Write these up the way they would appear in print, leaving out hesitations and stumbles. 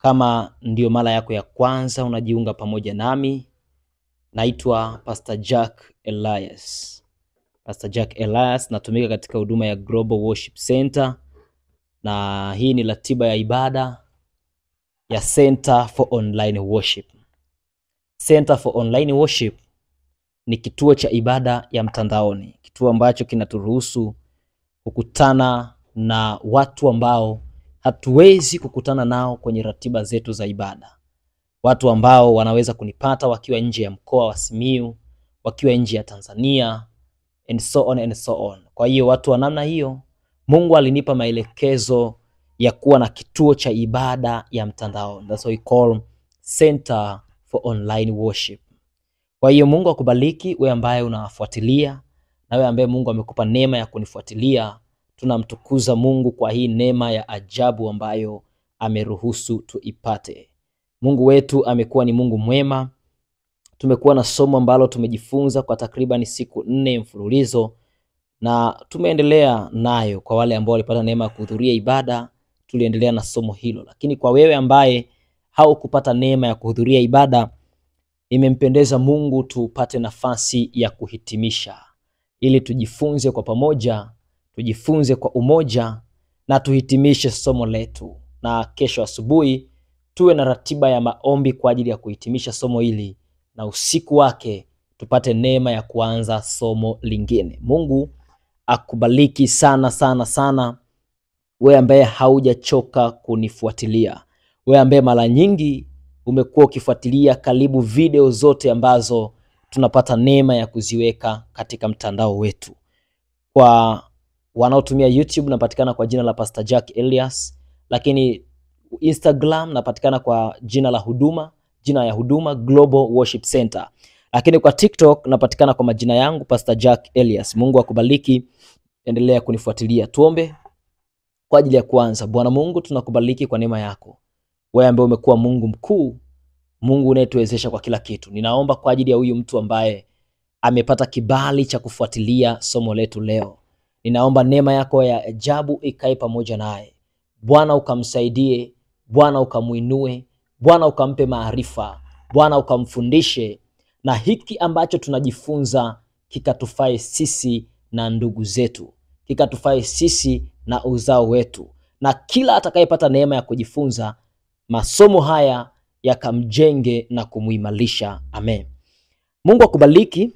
Kama ndio mara yako ya kwanza unajiunga pamoja nami, naitwa Pastor Jack Elias. Pastor Jack Elias, natumika katika huduma ya Global Worship Center, na hii ni ratiba ya ibada ya Center for Online Worship. Center for Online Worship ni kituo cha ibada ya mtandaoni, kituo ambacho kinaturuhusu kukutana na watu ambao hatuwezi kukutana nao kwenye ratiba zetu za ibada. Watu ambao wanaweza kunipata wakiwa nje ya mkoa wa Simiyu, wakiwa nje ya Tanzania, and so on and so on. Kwa hiyo watu wa namna hiyo, Mungu alinipa maelekezo ya kuwa na kituo cha ibada ya mtandaoni. That's what we call Center for Online Worship. Kwa hiyo Mungu akubariki wewe ambaye unafuatilia, na wewe ambaye Mungu amekupa neema ya kunifuatilia. Tunamtukuza Mungu kwa hii neema ya ajabu ambayo ameruhusu tuipate. Mungu wetu amekuwa ni Mungu mwema. Tumekuwa na somo ambalo tumejifunza kwa takriban siku 4 mfululizo, na tumeendelea nayo. Kwa wale ambao walipata neema ya kuhudhuria ibada, tuliendelea na somo hilo. Lakini kwa wewe ambaye haukupata neema ya kuhudhuria ibada, imempendeza Mungu tupate nafasi ya kuhitimisha, ili tujifunze kwa pamoja, tujifunze kwa umoja, na tuhitimishe somo letu. Na kesho asubuhi tuwe na ratiba ya maombi kwa ajili ya kuhitimisha somo hili, na usiku wake tupate neema ya kuanza somo lingine. Mungu akubariki sana sana sana, wewe ambaye haujachoka kunifuatilia. Wewe ambaye mara nyingi umekuwa ukifuatilia karibu video zote ambazo tunapata neema ya kuziweka katika mtandao wetu. Kwa wanaotumia YouTube napatikana kwa jina la Pastor Jack Elias, lakini Instagram napatikana kwa jina ya huduma Global Worship Center. Lakini kwa TikTok napatikana kwa majina yangu Pastor Jack Elias. Mungu akubariki, endelea kunifuatilia. Tuombe kwa ajili ya kuanza. Bwana Mungu, tunakubariki kwa neema yako. Wewe ambaye umekuwa Mungu mkuu, Mungu unayetuwezesha kwa kila kitu. Ninaomba kwa ajili ya huyu mtu ambaye amepata kibali cha kufuatilia somo letu leo. Ninaomba neema yako ya ajabu ikae pamoja naye. Bwana ukamsaidie, Bwana ukamuinue, Bwana ukampe maarifa, Bwana ukamfundishe, na hiki ambacho tunajifunza kikatufae sisi na ndugu zetu, kikatufae sisi na uzao wetu, na kila atakayepata neema ya kujifunza masomo haya yakamjenge na kumuimarisha. Amen. Mungu akubariki.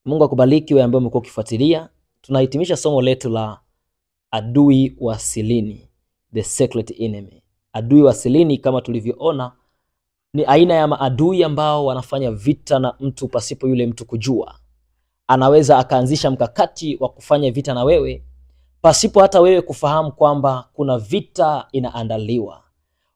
Mungu akubariki wewe ambaye umekuwa ukifuatilia. Tunahitimisha somo letu la adui wa silini, the secret enemy. Adui wa silini, kama tulivyoona, ni aina ya maadui ambao wanafanya vita na mtu pasipo yule mtu kujua. Anaweza akaanzisha mkakati wa kufanya vita na wewe pasipo hata wewe kufahamu kwamba kuna vita inaandaliwa.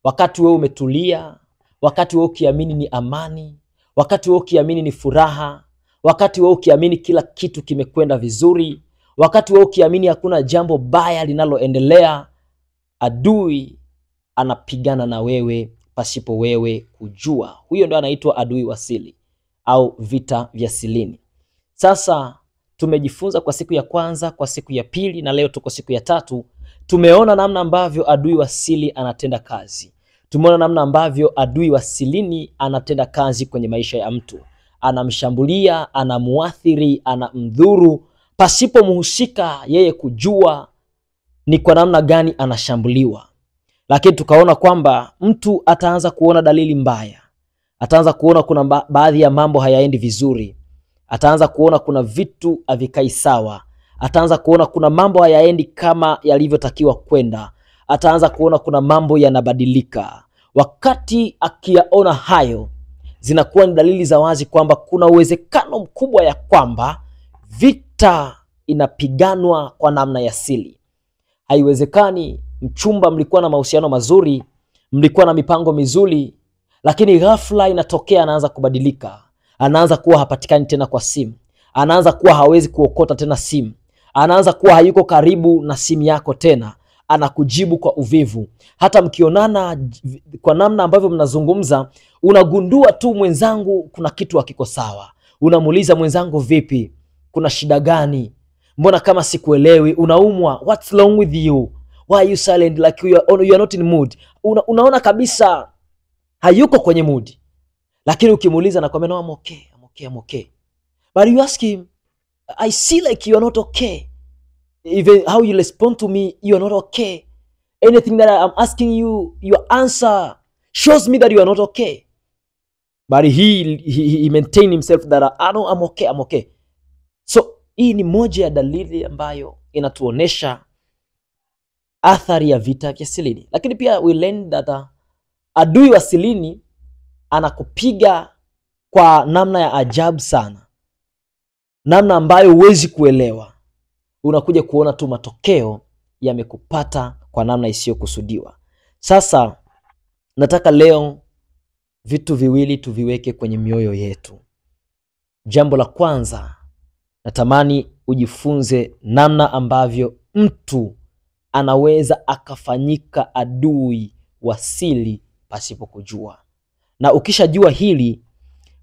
Wakati wewe umetulia, wakati wewe ukiamini ni amani, wakati wewe ukiamini ni furaha, wakati wewe ukiamini kila kitu kimekwenda vizuri, wakati wewe ukiamini hakuna jambo baya linaloendelea, adui anapigana na wewe pasipo wewe kujua. Huyo ndio anaitwa adui wa siri au vita vya silini. Sasa tumejifunza kwa siku ya kwanza, kwa siku ya pili, na leo tuko siku ya 3. Tumeona namna ambavyo adui wa siri anatenda kazi. Tumeona namna ambavyo adui wa silini anatenda kazi kwenye maisha ya mtu. Anamshambulia, anamuathiri, anamdhuru pasipo muhusika yeye kujua ni kwa namna gani anashambuliwa. Lakini tukaona kwamba mtu ataanza kuona dalili mbaya. Ataanza kuona kuna baadhi ya mambo hayaendi vizuri. Ataanza kuona kuna vitu havikai sawa. Ataanza kuona kuna mambo hayaendi kama yalivyotakiwa kwenda. Ataanza kuona kuna mambo yanabadilika. Wakati akiyaona hayo, zinakuwa ni dalili za wazi kwamba kuna uwezekano mkubwa ya kwamba vita inapiganwa kwa namna ya siri. Haiwezekani mchumba mlikuwa na mahusiano mazuri, mlikuwa na mipango mizuri, lakini ghafla inatokea anaanza kubadilika. Anaanza kuwa hapatikani tena kwa simu. Anaanza kuwa hawezi kuokota tena simu. Anaanza kuwa hayuko karibu na simu yako tena. Anakujibu kwa uvivu. Hata mkionana kwa namna ambavyo mnazungumza, unagundua tu mwenzangu kuna kitu hakiko sawa. Unamuuliza mwenzangu, vipi? Kuna shida gani? Mbona kama sikuelewi? Unaumwa? What's wrong with you? Why are you silent? Like you are not in mood. Unaona kabisa hayuko kwenye mood. Lakini ukimuuliza anakuambia no, I'm okay. But you ask him, I see like you are not okay. Even how you respond to me, you are not okay. Anything that I'm asking you, your answer shows me that you are not okay. But he maintained himself that no, I'm okay. So hii ni moja ya dalili ambayo inatuonesha athari ya vita vya silini. Lakini pia we learn that adui wa silini anakupiga kwa namna ya ajabu sana, namna ambayo huwezi kuelewa. Unakuja kuona tu matokeo yamekupata kwa namna isiyokusudiwa. Sasa nataka leo vitu viwili tuviweke kwenye mioyo yetu. Jambo la kwanza, natamani ujifunze namna ambavyo mtu anaweza akafanyika adui wa siri pasipo kujua. Na ukishajua hili,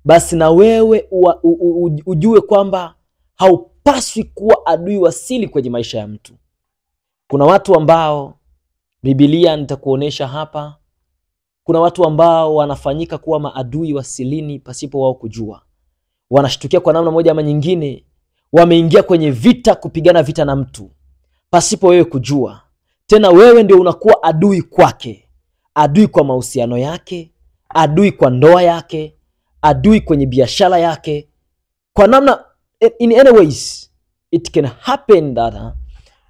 basi na wewe ujue kwamba haupaswi kuwa adui wa siri kwenye maisha ya mtu. Kuna watu ambao Biblia nitakuonesha hapa, kuna watu ambao wanafanyika kuwa maadui wa silini pasipo wao kujua. Wanashtukia kwa namna moja ama nyingine, wameingia kwenye vita, kupigana vita na mtu pasipo wewe kujua. Tena wewe ndio unakuwa adui kwake, adui kwa mahusiano yake, adui kwa ndoa yake, adui kwenye biashara yake. Kwa namna in any ways it can happen that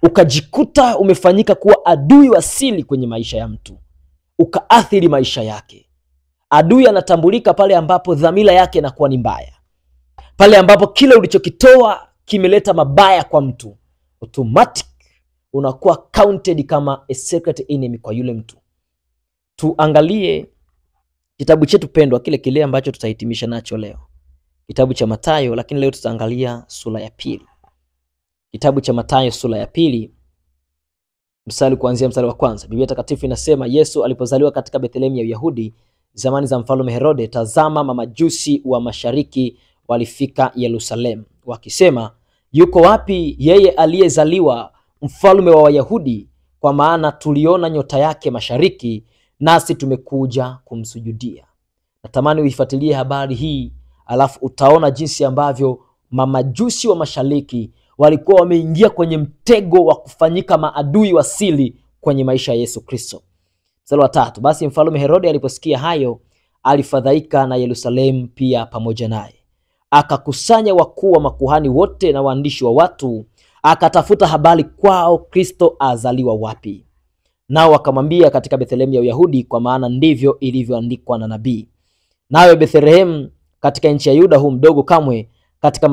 ukajikuta umefanyika kuwa adui wa siri kwenye maisha ya mtu, ukaathiri maisha yake. Adui anatambulika pale ambapo dhamira yake inakuwa ni mbaya, pale ambapo kile ulichokitoa kimeleta mabaya kwa mtu, automatic unakuwa counted kama a secret enemy kwa yule mtu. Tuangalie kitabu chetu pendwa, kile ambacho tutahitimisha nacho leo, kitabu cha Mathayo, lakini leo tutaangalia sura ya pili. Kitabu cha Mathayo sura ya pili, kuanzia mstari wa kwanza. Biblia takatifu inasema, Yesu alipozaliwa katika Bethlehem ya Uyahudi zamani za mfalme Herode, tazama mamajusi wa mashariki walifika Yerusalemu wakisema, yuko wapi yeye aliyezaliwa mfalme wa Wayahudi? Kwa maana tuliona nyota yake mashariki, nasi tumekuja kumsujudia. Natamani uifuatilie habari hii, alafu utaona jinsi ambavyo mamajusi wa mashariki walikuwa wameingia kwenye mtego wa kufanyika maadui wa siri kwenye maisha ya Yesu Kristo. Mstari wa 3, basi mfalme Herode aliposikia hayo, alifadhaika na Yerusalemu pia pamoja naye. Akakusanya wakuu wa makuhani wote na waandishi wa watu, akatafuta habari kwao Kristo azaliwa wapi. Nao wakamwambia, katika Bethlehem ya Uyahudi, kwa maana ndivyo ilivyoandikwa na nabii. Nawe Bethlehem katika nchi ya Yuda hu mdogo kamwe katika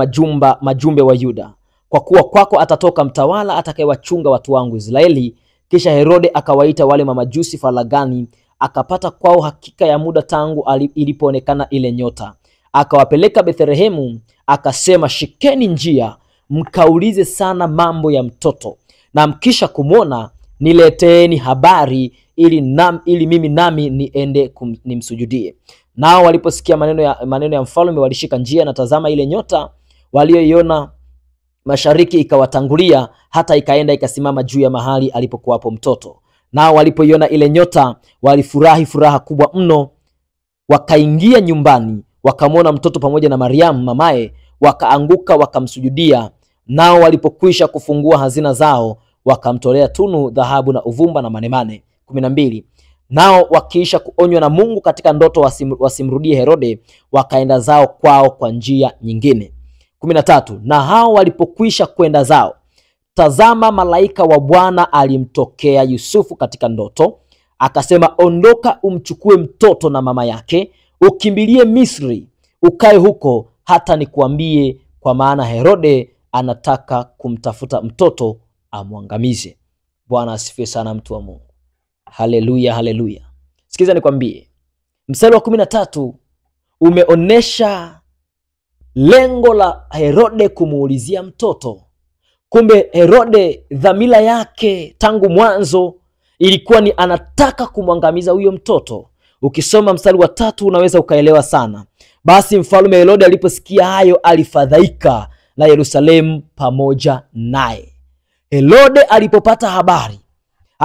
majumbe wa Yuda, kwa kuwa kwako atatoka mtawala atakayewachunga watu wangu Israeli. Kisha Herode akawaita wale mamajusi faragani, akapata kwao hakika ya muda tangu ilipoonekana ile nyota. Akawapeleka Bethlehemu, akasema, shikeni njia mkaulize sana mambo ya mtoto, na mkisha kumwona nileteeni habari, ili mimi nami niende nimsujudie. Nao waliposikia maneno ya mfalme walishika njia, na tazama ile nyota walioiona mashariki ikawatangulia, hata ikaenda ikasimama juu ya mahali alipokuwapo mtoto. Nao walipoiona ile nyota walifurahi furaha kubwa mno. Wakaingia nyumbani, wakamwona mtoto pamoja na Mariamu mamaye, wakaanguka wakamsujudia. Nao walipokwisha kufungua hazina zao, wakamtolea tunu, dhahabu na uvumba na manemane. 12, nao wakiisha kuonywa na Mungu katika ndoto wasimrudie Herode, wakaenda zao kwao kwa njia nyingine. 13, na hao walipokwisha kwenda zao, tazama malaika wa Bwana alimtokea Yusufu katika ndoto, akasema, ondoka umchukue mtoto na mama yake, ukimbilie Misri, ukae huko hata nikuambie, kwa maana Herode anataka kumtafuta mtoto amwangamize. Bwana asifiwe sana, mtu wa Mungu. Haleluya, haleluya. Sikiza nikwambie, mstari wa 13 umeonesha lengo la Herode kumuulizia mtoto. Kumbe Herode dhamira yake tangu mwanzo ilikuwa ni anataka kumwangamiza huyo mtoto. Ukisoma mstari wa 3 unaweza ukaelewa sana. Basi mfalme Herode aliposikia hayo, alifadhaika na Yerusalemu pamoja naye. Herode alipopata habari,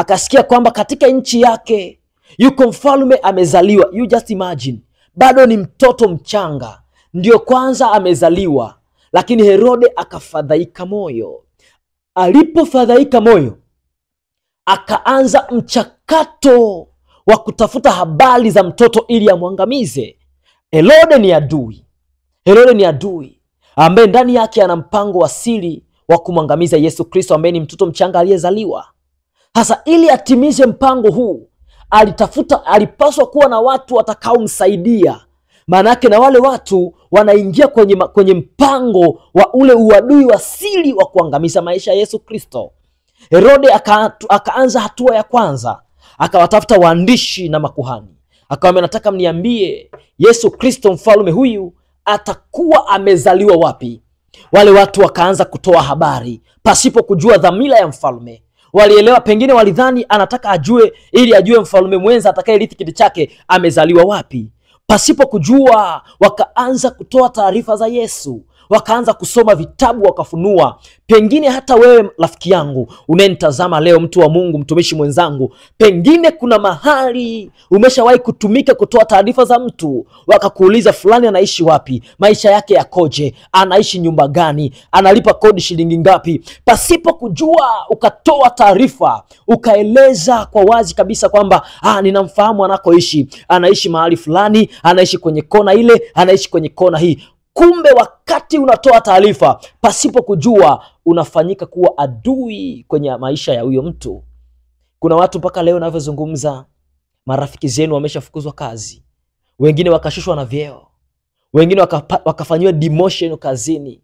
akasikia kwamba katika nchi yake yuko mfalme amezaliwa. You just imagine, bado ni mtoto mchanga, ndio kwanza amezaliwa, lakini Herode akafadhaika moyo. Alipofadhaika moyo, akaanza mchakato wa kutafuta habari za mtoto ili amwangamize. Herode ni adui ambaye ndani yake ana mpango wa siri wa kumwangamiza Yesu Kristo ambaye ni mtoto mchanga aliyezaliwa. Hasa ili atimize mpango huu, alipaswa kuwa na watu watakaomsaidia. Maana yake na wale watu wanaingia kwenye mpango wa ule uadui wa siri wa kuangamiza maisha ya Yesu Kristo. Herode akaanza hatua ya kwanza, akawatafuta waandishi na makuhani. Akawaambia, nataka mniambie Yesu Kristo mfalme huyu atakuwa amezaliwa wapi? Wale watu wakaanza kutoa habari pasipo kujua dhamira ya mfalme. Walielewa, pengine walidhani anataka ajue ili ajue mfalme mwenza atakayerithi kiti chake amezaliwa wapi. Pasipo kujua, wakaanza kutoa taarifa za Yesu, wakaanza kusoma vitabu, wakafunua. Pengine hata wewe rafiki yangu unayenitazama leo, mtu wa Mungu, mtumishi mwenzangu, pengine kuna mahali umeshawahi kutumika kutoa taarifa za mtu. Wakakuuliza fulani anaishi wapi, maisha yake yakoje, anaishi nyumba gani, analipa kodi shilingi ngapi. Pasipo kujua ukatoa taarifa, ukaeleza kwa wazi kabisa kwamba ninamfahamu anakoishi, anaishi mahali fulani, anaishi kwenye kona ile, anaishi kwenye kona hii. Kumbe wakati unatoa taarifa pasipo kujua, unafanyika kuwa adui kwenye maisha ya huyo mtu. Kuna watu mpaka leo ninavyozungumza, marafiki zenu wameshafukuzwa kazi, wengine wakashushwa na vyeo, wengine wakafanywa demotion kazini,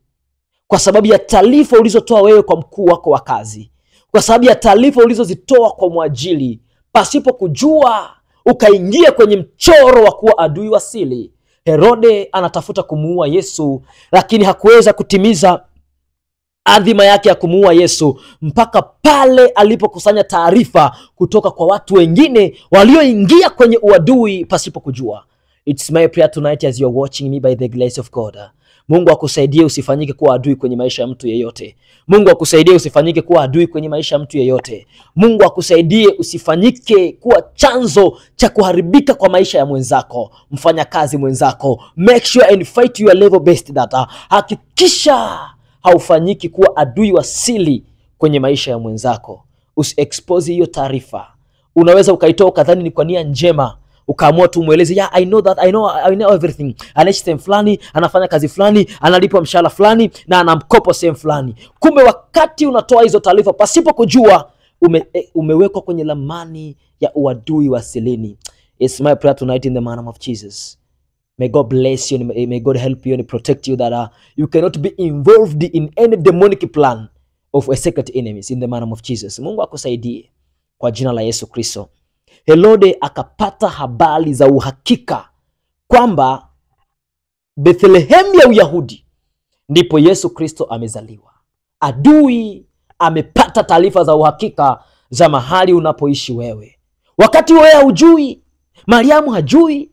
kwa sababu ya taarifa ulizotoa wewe kwa mkuu wako wa kazi, kwa sababu ya taarifa ulizozitoa kwa mwajili. Pasipo kujua, ukaingia kwenye mchoro wa kuwa adui wa siri. Herode anatafuta kumuua Yesu, lakini hakuweza kutimiza adhima yake ya kumuua Yesu mpaka pale alipokusanya taarifa kutoka kwa watu wengine walioingia kwenye uadui pasipo kujua. It's my prayer tonight as you are watching me by the grace of God. Mungu akusaidie usifanyike kuwa adui kwenye maisha ya mtu yeyote. Mungu akusaidie usifanyike kuwa adui kwenye maisha ya mtu yeyote. Mungu akusaidie usifanyike kuwa chanzo cha kuharibika kwa maisha ya mwenzako, mfanya kazi mwenzako. Make sure and fight your level best data. Hakikisha haufanyiki kuwa adui wa siri kwenye maisha ya mwenzako. Usiexpose hiyo taarifa. Unaweza ukaitoa kadhani ni kwa nia njema, ukaamua tu mueleze, I know everything. Anaishi sehemu fulani, anafanya kazi fulani, analipwa mshahara fulani na anamkopo sehemu fulani. Kumbe wakati unatoa hizo taarifa pasipo kujua, umewekwa kwenye lamani ya uadui wa silini. It's my prayer tonight in the name of Jesus. May God bless you, and may God help you and protect you, that you cannot be involved in any demonic plan of a secret enemies in the name of Jesus. Mungu akusaidie kwa jina la Yesu Kristo. Herode akapata habari za uhakika kwamba Bethlehem ya Uyahudi ndipo Yesu Kristo amezaliwa. Adui amepata taarifa za uhakika za mahali unapoishi wewe. Wakati wewe hujui, Mariamu hajui,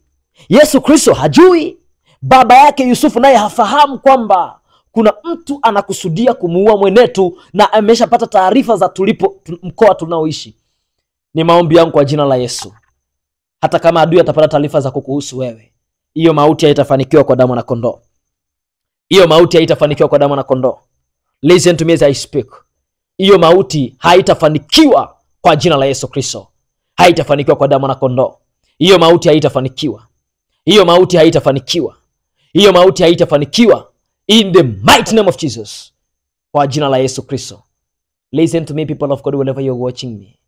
Yesu Kristo hajui, baba yake Yusufu naye hafahamu kwamba kuna mtu anakusudia kumuua mwenetu, na ameshapata taarifa za mkoa tunaoishi. Ni maombi yangu kwa jina la Yesu, hata kama adui atapata taarifa za kukuhusu wewe, hiyo mauti haitafanikiwa kwa damu na kondoo. Hiyo mauti haitafanikiwa kwa damu na kondoo. Listen to me as I speak. Hiyo mauti haitafanikiwa kwa jina la Yesu Kristo. Haitafanikiwa kwa damu na kondoo. Hiyo mauti haitafanikiwa. Hiyo mauti haitafanikiwa. Hiyo mauti haitafanikiwa in the mighty name of Jesus. Kwa jina la Yesu Kristo. Listen to me, people of God, wherever you're watching me.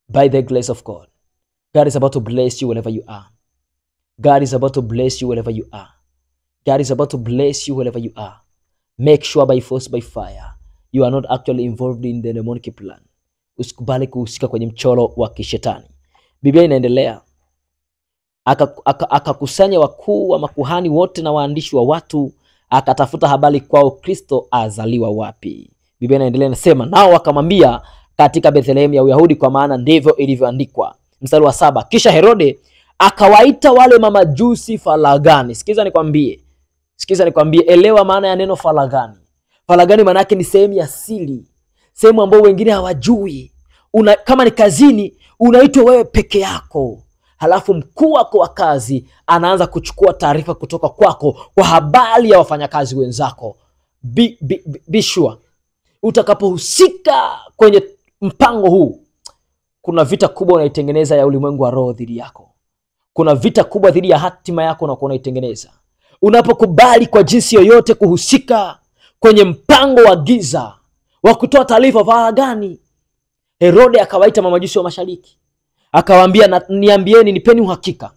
By the grace of God, God is about to bless you wherever you are. God is about to bless you wherever you are. God is about to bless you wherever you are. Make sure by force, by fire, you are not actually involved in the demonic plan. Usikubali kuhusika kwenye mchoro wa kishetani. Biblia inaendelea. Akakusanya wakuu wa makuhani wote na waandishi wa watu, akatafuta habari kwao Kristo azaliwa wapi. Biblia inaendelea inasema, nao wakamwambia, katika Bethlehem ya Uyahudi, kwa maana ndivyo ilivyoandikwa. Mstari wa 7, kisha Herode akawaita wale mamajusi faragani. Sikiza nikwambie, elewa maana ya neno faragani. Faragani maana yake ni sehemu ya siri, sehemu ambayo wengine hawajui. kama ni kazini unaitwa wewe peke yako, halafu mkuu wako wa kazi anaanza kuchukua taarifa kutoka kwako kwa habari ya wafanyakazi wenzako. Be sure utakapohusika kwenye mpango huu, kuna vita kubwa unaitengeneza ya ulimwengu wa roho dhidi yako. Kuna vita kubwa dhidi ya hatima yako na unaitengeneza. Unapokubali kwa jinsi yoyote kuhusika kwenye mpango wa giza wa kutoa taarifa faragani. Herode akawaita mamajusi wa mashariki, akawaambia, niambieni, nipeni uhakika,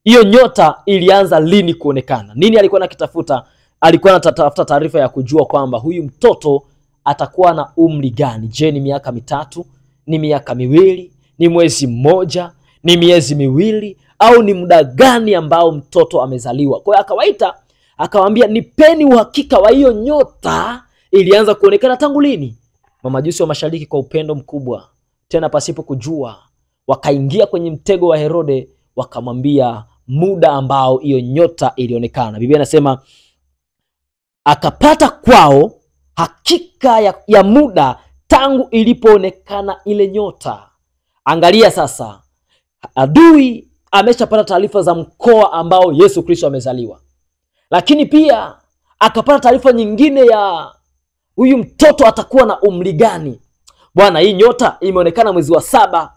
hiyo nyota ilianza lini kuonekana? Nini alikuwa anakitafuta? Alikuwa anatafuta taarifa ya kujua kwamba huyu mtoto atakuwa na umri gani. Je, ni miaka 3, ni miaka 2, ni mwezi mmoja, ni miezi 2, au ni muda gani ambao mtoto amezaliwa? Kwa hiyo akawaita, akawaambia, nipeni uhakika wa hiyo nyota ilianza kuonekana tangu lini. Mamajusi wa mashariki kwa upendo mkubwa, tena pasipo kujua, wakaingia kwenye mtego wa Herode, wakamwambia muda ambao hiyo nyota ilionekana. Biblia inasema akapata kwao hakika ya muda tangu ilipoonekana ile nyota. Angalia sasa, adui ameshapata taarifa za mkoa ambao Yesu Kristo amezaliwa, lakini pia akapata taarifa nyingine ya huyu mtoto atakuwa na umri gani. Bwana, hii nyota imeonekana mwezi wa 7.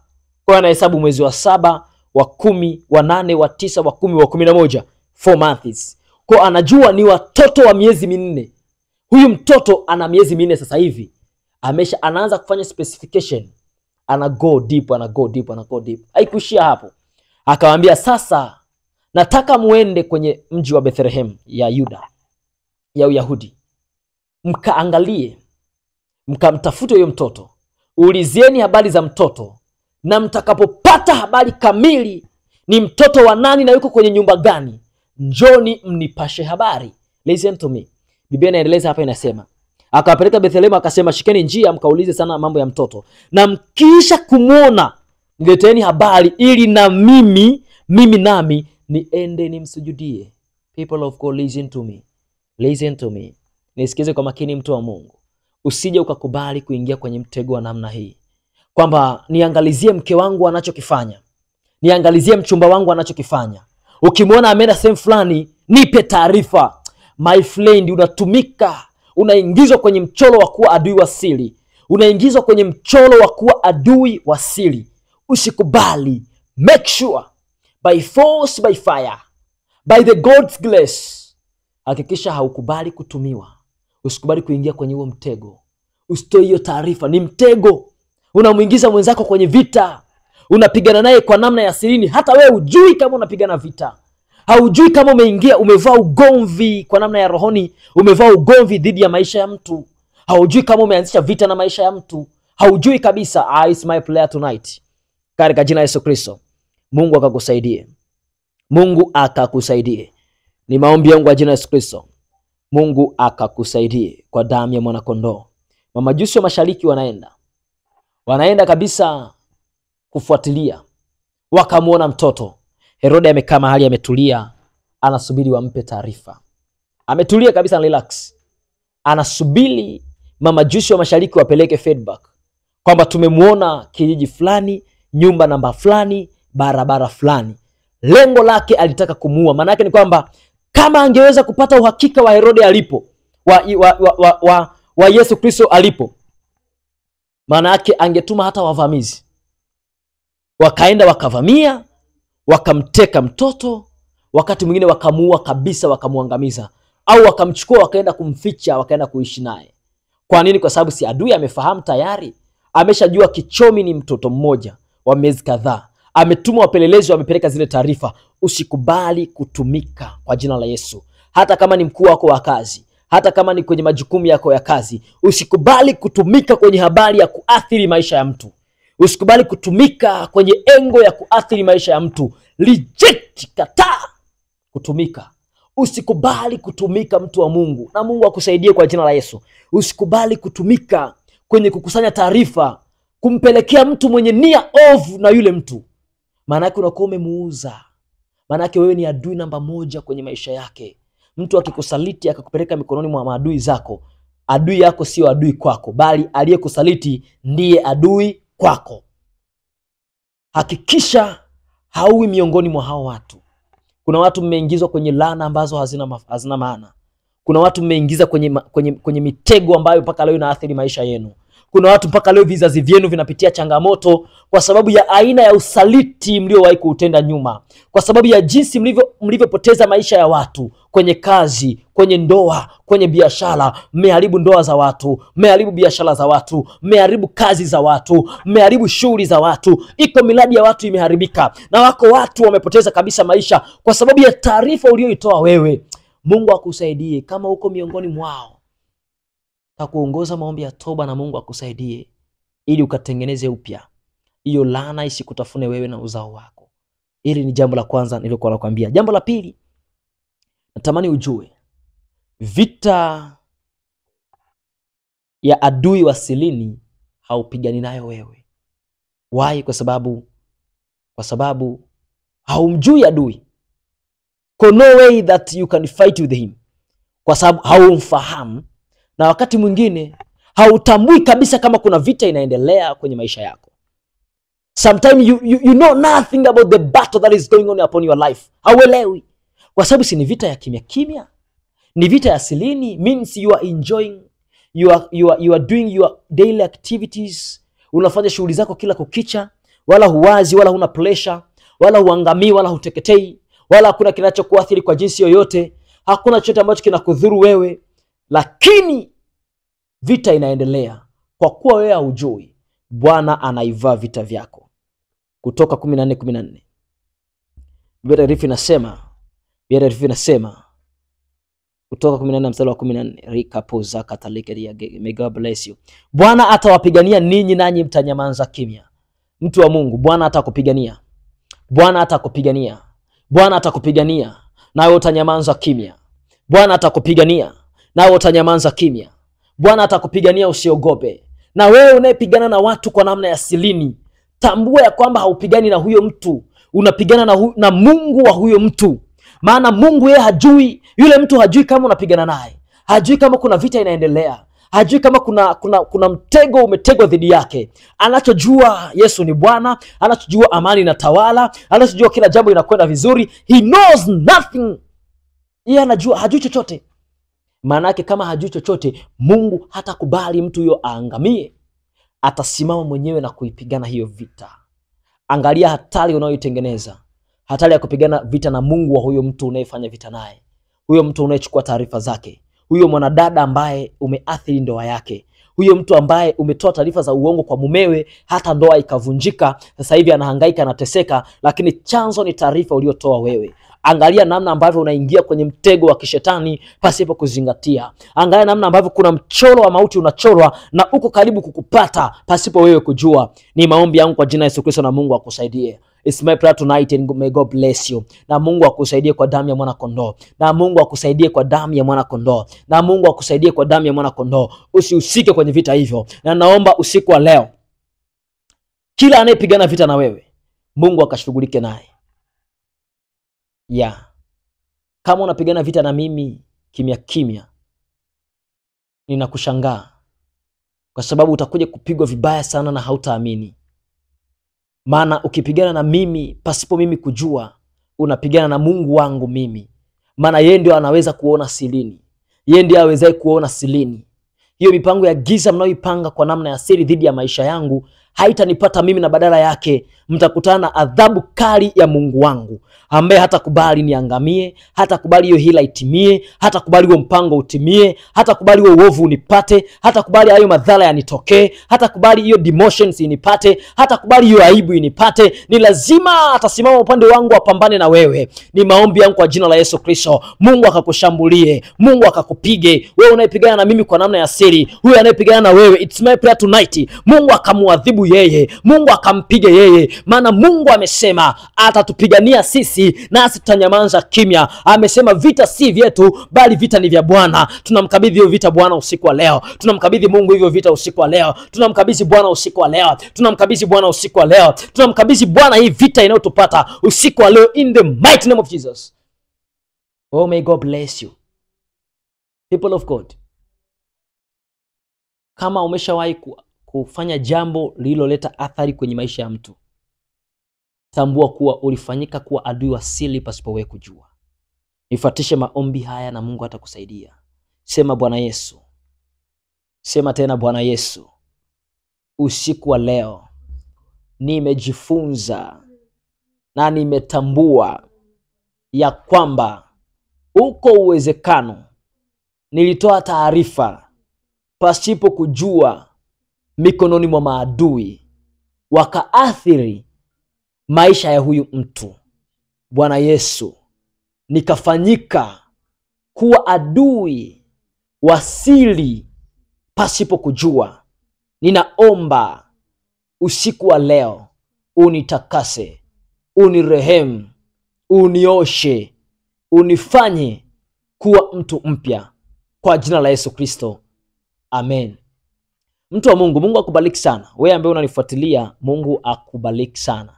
Kwa anahesabu mwezi wa 7, wa 10, wa 8, wa 9, wa 10, wa 11, 4 months. Kwa anajua ni watoto wa miezi 4. Huyu mtoto ana miezi 4 sasa hivi. Anaanza kufanya specification. Ana go deep. Haikuishia hapo. Akawaambia, sasa nataka muende kwenye mji wa Bethlehem ya Yuda, ya Uyahudi. Mkaangalie, mkamtafute huyo mtoto. Ulizieni habari za mtoto, na mtakapopata habari kamili ni mtoto wa nani na yuko kwenye nyumba gani, njoni mnipashe habari. Listen to me. Biblia inaendeleza hapa, inasema akawapeleka Bethlehem, akasema, shikeni njia mkaulize sana mambo ya mtoto, na mkisha kumwona nileteeni habari, ili na mimi nami niende nimsujudie. People of God, listen to me. Nisikize kwa makini, mtu wa Mungu. Usije ukakubali kuingia kwenye mtego wa namna hii, kwamba niangalizie mke wangu anachokifanya, niangalizie mchumba wangu anachokifanya. Ukimwona ameenda sehemu fulani, nipe taarifa. My friend, unaingizwa kwenye mchoro wa kuwa adui wa siri. Unaingizwa kwenye mchoro wa kuwa adui wa siri. Usikubali. Make sure, by force, by fire, by the God's grace, hakikisha haukubali kutumiwa. Usikubali kuingia kwenye huo mtego. Usitoe hiyo taarifa, ni mtego. Unamuingiza mwenzako kwenye vita. Unapigana naye kwa namna ya sirini, hata wewe hujui kama unapigana vita. Haujui kama umevaa ugomvi kwa namna ya rohoni, umevaa ugomvi dhidi ya maisha ya mtu. Haujui kama umeanzisha vita na maisha ya mtu. Haujui kabisa. It's my prayer tonight, katika jina la Yesu Kristo, Mungu akakusaidie. Ni maombi yangu kwa jina la Yesu Kristo, Mungu akakusaidie kwa damu ya mwana kondoo. Mamajusi wa mashariki wanaenda kabisa kufuatilia. Wakamuona mtoto. Herode amekaa mahali, ametulia, anasubiri wampe taarifa. Ametulia kabisa, relax. Anasubiri mamajusi wa mashariki wapeleke feedback kwamba tumemuona kijiji fulani, nyumba namba fulani, barabara fulani. Lengo lake alitaka kumuua. Maana yake ni kwamba kama angeweza kupata uhakika wa Herode alipo, wa Yesu Kristo alipo, maana yake angetuma hata wavamizi. Wakaenda wakavamia, wakamteka mtoto, wakati mwingine wakamuua kabisa, wakamuangamiza, au wakamchukua wakaenda kumficha, wakaenda kuishi naye. Kwa nini? Kwa sababu si adui amefahamu tayari, ameshajua kichomi ni mtoto mmoja wa miezi kadhaa. Ametuma wapelelezi, wamepeleka zile taarifa. Usikubali kutumika kwa jina la Yesu. Hata kama ni mkuu wako wa kazi, hata kama ni kwenye majukumu yako ya kazi, usikubali kutumika kwenye habari ya kuathiri maisha ya mtu. Usikubali kutumika kwenye engo ya kuathiri maisha ya mtu. Reject, kataa kutumika. Usikubali kutumika, mtu wa Mungu, na Mungu akusaidie kwa jina la Yesu. Usikubali kutumika kwenye kukusanya taarifa, kumpelekea mtu mwenye nia ovu na yule mtu. Maana yake unakuwa umemuuza. Maana yake wewe ni adui namba 1 kwenye maisha yake. Mtu akikusaliti akakupeleka mikononi mwa maadui zako, adui yako sio adui kwako, bali aliyekusaliti ndiye adui kwako. Hakikisha hauwi miongoni mwa hao watu. Kuna watu mmeingizwa kwenye laana ambazo hazina maana. Kuna watu mmeingiza kwenye mitego ambayo mpaka leo inaathiri maisha yenu. Kuna watu mpaka leo vizazi vyenu vinapitia changamoto kwa sababu ya aina ya usaliti mliowahi kuutenda nyuma. Kwa sababu ya jinsi mlivyopoteza maisha ya watu kwenye kazi, kwenye ndoa, kwenye biashara. Mmeharibu ndoa za watu, mmeharibu biashara za watu, mmeharibu kazi za watu, mmeharibu shughuli za watu. Iko miradi ya watu imeharibika, na wako watu wamepoteza kabisa maisha kwa sababu ya taarifa uliyoitoa wewe. Mungu akusaidie kama uko miongoni mwao. Takuongoza maombi ya toba na Mungu akusaidie ili ukatengeneze upya. Hiyo laana isikutafune wewe na uzao wako. Hili ni jambo la kwanza nilikuwa nakwambia. Jambo la pili, natamani ujue vita ya adui wa silini haupigani nayo wewe. Why? Kwa sababu haumjui adui. No way that you can fight with him. Kwa sababu haumfahamu, na wakati mwingine hautambui kabisa kama kuna vita inaendelea kwenye maisha yako. Sometimes you know nothing about the battle that is going on upon your life. Hauelewi. Kwa sababu si ni vita ya kimya kimya. Ni vita ya silini. Means you are enjoying, you are doing your daily activities. Unafanya shughuli zako kila kukicha, wala huwazi, wala huna pressure, wala huangamii, wala huteketei, wala hakuna kinachokuathiri kwa jinsi yoyote. Hakuna chochote ambacho kinakudhuru wewe. Lakini vita inaendelea kwa kuwa wewe hujui. Bwana anaivaa vita vyako. Kutoka 14:14. Biblia inasema Kutoka 14 mstari wa 14, rikapoza katalikeria. May God bless you. Bwana atawapigania ninyi nanyi mtanyamaza kimya. Mtu wa Mungu, Bwana atakupigania. Bwana atakupigania. Bwana atakupigania nawe utanyamaza kimya. Bwana atakupigania nawe utanyamaza kimya. Bwana atakupigania, usiogope. Na wewe unayepigana na watu kwa namna ya silini, tambua ya kwamba haupigani na huyo mtu, unapigana na Mungu wa huyo mtu. Maana Mungu yeye hajui, yule mtu hajui kama unapigana naye. Hajui kama kuna vita inaendelea. Hajui kama kuna mtego umetegwa dhidi yake. Anachojua Yesu ni Bwana, anachojua amani na tawala, anachojua kila jambo linakwenda vizuri. He knows nothing. Yeye anajua, hajui chochote. Maana yake kama hajui chochote, Mungu hatakubali mtu huyo aangamie. Atasimama mwenyewe na kuipigana hiyo vita. Angalia hatari unayoitengeneza. Hatari ya kupigana vita na Mungu wa huyo mtu unayefanya vita naye. Huyo mtu unayechukua taarifa zake. Huyo mwanadada ambaye umeathiri ndoa yake. Huyo mtu ambaye umetoa taarifa za uongo kwa mumewe hata ndoa ikavunjika. Sasa hivi anahangaika, anateseka, lakini chanzo ni taarifa uliyotoa wewe. Angalia namna ambavyo unaingia kwenye mtego wa kishetani pasipo kuzingatia. Angalia namna ambavyo kuna mchoro wa mauti unachorwa na uko karibu kukupata pasipo wewe kujua. Ni maombi yangu kwa jina la Yesu Kristo, na Mungu akusaidie. It's my prayer tonight and may God bless you. Na Mungu akusaidie kwa damu ya mwana kondoo. Na Mungu akusaidie kwa damu ya mwana kondoo. Na Mungu akusaidie kwa damu ya mwana kondoo. Usihusike kwenye vita hivyo. Na naomba usiku wa leo, kila anayepigana vita na wewe, Mungu akashughulike naye. Kama unapigana vita na mimi kimya kimya, ninakushangaa, kwa sababu utakuja kupigwa vibaya sana na hautaamini. Maana ukipigana na mimi pasipo mimi kujua, unapigana na Mungu wangu mimi. Maana yeye ndio anaweza kuona silini. Yeye ndiye awezaye kuona silini. Hiyo mipango ya giza mnayoipanga kwa namna ya siri dhidi ya maisha yangu haitanipata mimi, na badala yake mtakutana na adhabu kali ya Mungu wangu, ambaye hatakubali niangamie, hatakubali hiyo hila itimie, hatakubali huo mpango utimie, hatakubali huo uovu unipate, hatakubali hayo madhara yanitokee, hatakubali hiyo demotions inipate, hatakubali hiyo aibu inipate. Ni lazima atasimama upande wangu, apambane na wewe. Ni maombi yangu kwa jina la Yesu Kristo, Mungu akakushambulie, Mungu akakupige wewe unayepigana na mimi kwa namna ya siri. Huyo anayepigana na wewe, it's my prayer tonight, Mungu akamuadhibu yeye, Mungu akampige yeye. Maana Mungu amesema atatupigania sisi, nasi tutanyamaza kimya. Amesema vita si vyetu, bali vita ni vya Bwana. Tunamkabidhi hiyo vita Bwana usiku wa leo. Tunamkabidhi Mungu hivyo vita usiku wa leo. Tunamkabidhi Bwana usiku wa leo. Tunamkabidhi Bwana usiku wa leo. Tunamkabidhi Bwana hii vita inayotupata usiku wa leo, in the mighty name of Jesus. Oh, may God bless you. People of God, kama umeshawahi kufanya jambo lililoleta athari kwenye maisha ya mtu, tambua kuwa ulifanyika kuwa adui wa siri pasipo wewe kujua. Nifuatishe maombi haya na Mungu atakusaidia. Sema Bwana Yesu. Sema tena Bwana Yesu. Usiku wa leo nimejifunza na nimetambua ya kwamba uko uwezekano nilitoa taarifa pasipo kujua mikononi mwa maadui, wakaathiri maisha ya huyu mtu. Bwana Yesu, nikafanyika kuwa adui wa siri pasipo kujua. Ninaomba usiku wa leo unitakase, unirehemu, unioshe, unifanye kuwa mtu mpya kwa jina la Yesu Kristo. Amen. Mtu wa Mungu, Mungu akubariki sana. Wewe ambaye unanifuatilia, Mungu akubariki sana.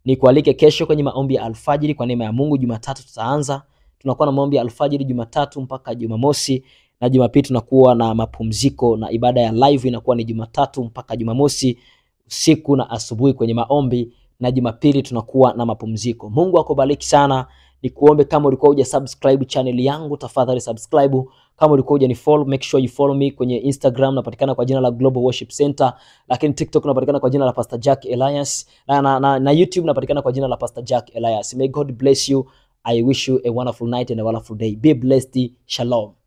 Nikualike kesho kwenye maombi ya alfajiri kwa neema ya Mungu. Jumatatu tutaanza. Tunakuwa na maombi ya alfajiri Jumatatu mpaka Jumamosi, na Jumapili tunakuwa na mapumziko, na ibada ya live inakuwa ni Jumatatu mpaka Jumamosi usiku na asubuhi kwenye maombi, na Jumapili tunakuwa na mapumziko. Mungu akubariki sana. Nikuombe kama ulikuwa hujasubscribe channel yangu, tafadhali subscribe. Kama ulikuwa hujanifollow, make sure you follow me. Kwenye Instagram napatikana kwa jina la Global Worship Center, lakini TikTok napatikana kwa jina la Pastor Jack Elias, na YouTube napatikana kwa jina la Pastor Jack Elias. May God bless you. I wish you a wonderful night and a wonderful day. Be blessed. Shalom.